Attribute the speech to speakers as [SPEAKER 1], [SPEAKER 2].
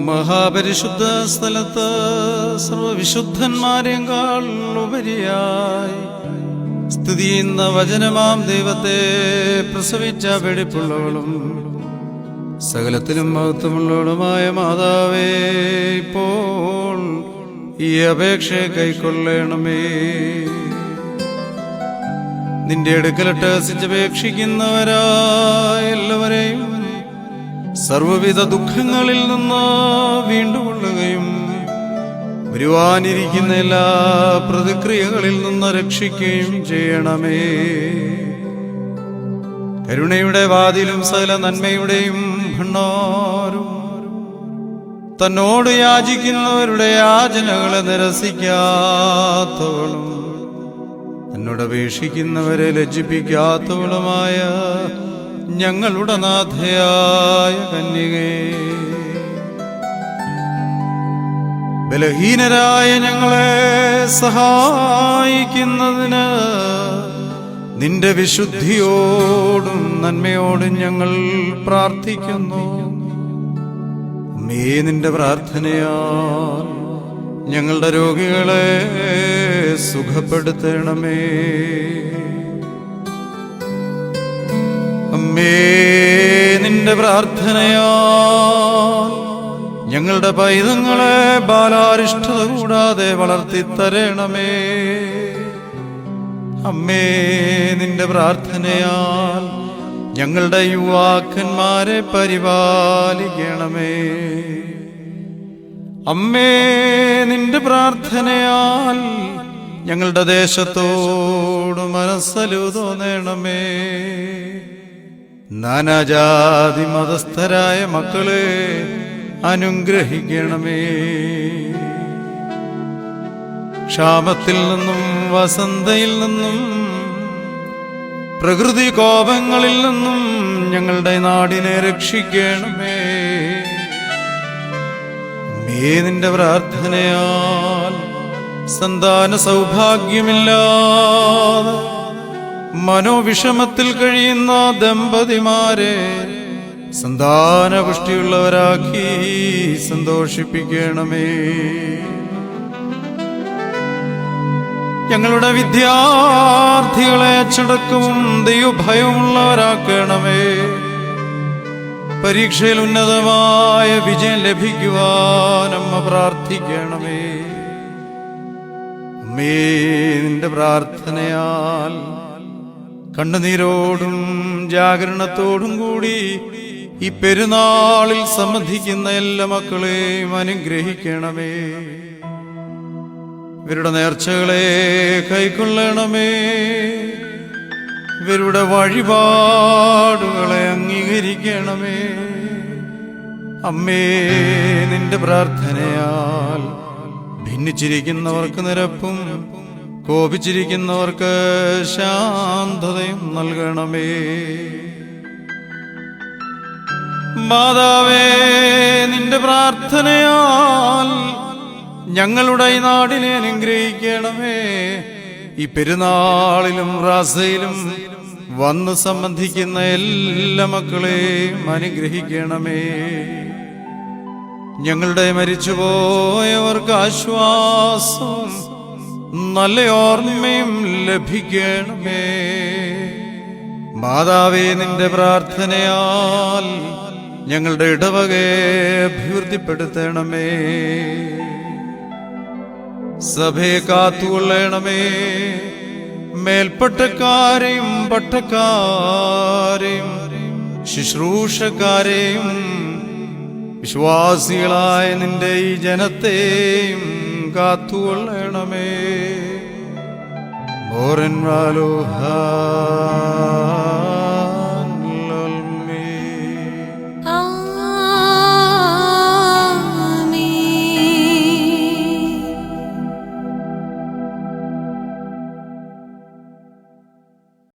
[SPEAKER 1] മഹാപരിശുദ്ധ സ്ഥലത്ത് സർവവിശുദ്ധന്മാരെക്കാൾ ഉപരിയായി സ്തുതി ചെയ്യുന്ന വചനമാം ദൈവത്തെ പ്രസവിച്ച വെടിപ്പുള്ളവളും സകലത്തിലും മഹത്വമുള്ളവളുമായ മാതാവേ, ഇപ്പോൾ ഈ അപേക്ഷയെ കൈക്കൊള്ളണമേ. നിന്റെ അടുക്കലിട്ട് അപേക്ഷിക്കുന്നവരായ എല്ലാവരെയും സർവവിധ ദുഃഖങ്ങളിൽ നിന്ന് വീണ്ടുകൊള്ളുകയും വരുവാനിരിക്കുന്ന എല്ലാ പ്രതിക്രിയകളിൽ നിന്ന് രക്ഷിക്കുകയും ചെയ്യണമേ. കരുണയുടെ വാതിലും സകല നന്മയുടെയും ഭണ്ഡാരവും തന്നോട് യാചിക്കുന്നവരുടെ യാചനകളെ നിരസിക്കാത്തവളും തന്നോട് അപേക്ഷിക്കുന്നവരെ ലജ്ജിപ്പിക്കാത്തവളുമായ ഞങ്ങളുടെ നാഥയായ കന്യകേ, ബലഹീനരായ ഞങ്ങളെ സഹായിക്കുന്നതിന് നിന്റെ വിശുദ്ധിയോടും നന്മയോടും ഞങ്ങൾ പ്രാർത്ഥിക്കുന്നു. അമ്മേ, നിന്റെ പ്രാർത്ഥനയാൽ ഞങ്ങളുടെ രോഗികളെ സുഖപ്പെടുത്തണമേ. അമ്മേ, നിന്റെ പ്രാർത്ഥനയാൽ ഞങ്ങളുടെ പൈതങ്ങളെ ബാലാരിഷ്ടത കൂടാതെ വളർത്തിത്തരണമേ. അമ്മേ, നിന്റെ പ്രാർത്ഥനയാൽ ഞങ്ങളുടെ യുവാക്കന്മാരെ പരിപാലിക്കണമേ. അമ്മേ, നിന്റെ പ്രാർത്ഥനയാൽ ഞങ്ങളുടെ ദേശത്തോട് മനസ്സലു തോന്നണമേ. നാനാജാതി മതസ്ഥരായ മക്കളെ അനുഗ്രഹിക്കണമേ. ക്ഷാമത്തിൽ നിന്നും വസന്തയിൽ നിന്നും പ്രകൃതി കോപങ്ങളിൽ നിന്നും ഞങ്ങളുടെ നാടിനെ രക്ഷിക്കണമേ. അമ്മേ, നിന്റെ പ്രാർത്ഥനയാൽ സന്താന സൗഭാഗ്യമില്ലാതെ മനോവിഷമത്തിൽ കഴിയുന്ന ദമ്പതിമാരെ സന്താനപുഷ്ടിയുള്ളവരാക്കി സന്തോഷിപ്പിക്കണമേ. ഞങ്ങളുടെ വിദ്യാർത്ഥികളെ അച്ചടക്കവും ദൈവഭയമുള്ളവരാക്കണമേ. പരീക്ഷയിൽ ഉന്നതമായ വിജയം ലഭിക്കുവാൻ അമ്മ പ്രാർത്ഥിക്കണമേ. അമ്മേ, നിന്റെ പ്രാർത്ഥനയാൽ കണ്ണുനീരോടും ജാഗരണത്തോടും കൂടി ഈ പെരുന്നാളിൽ സംബന്ധിക്കുന്ന എല്ലാ മക്കളെയും അനുഗ്രഹിക്കണമേ. ഇവരുടെ നേർച്ചകളെ കൈക്കൊള്ളണമേ. ഇവരുടെ വഴിപാടുകളെ അംഗീകരിക്കണമേ. അമ്മേ, നിന്റെ പ്രാർത്ഥനയാൽ ഭിന്നിച്ചിരിക്കുന്നവർക്ക് നിരപ്പും കോപിച്ചിരിക്കുന്നവർക്ക് ശാന്തതയും നൽകണമേ. മാതാവേ, നിന്റെ പ്രാർത്ഥനയാൽ ഞങ്ങളുടെ ഈ നാടിനെ അനുഗ്രഹിക്കണമേ. ഈ പെരുന്നാളിലും റാസയിലും വന്ന് സംബന്ധിക്കുന്ന എല്ലാ മക്കളെയും അനുഗ്രഹിക്കണമേ. ഞങ്ങളുടെ മരിച്ചുപോയവർക്ക് ആശ്വാസവും നല്ല ഓർമ്മയും ലഭിക്കണമേ. മാതാവേ, നിന്റെ പ്രാർത്ഥനയാൽ ഞങ്ങളുടെ ഇടവകയെ അഭിവൃദ്ധിപ്പെടുത്തണമേ. സഭയെ കാത്തുകൊള്ളണമേ. മേൽപ്പട്ടക്കാരെയും പട്ടക്കാരെയും ശുശ്രൂഷക്കാരെയും വിശ്വാസികളായ നിന്റെ ഈ ജനത്തെയും കാത്തുകൊള്ളണമേ. മോരൻ വാലോഹ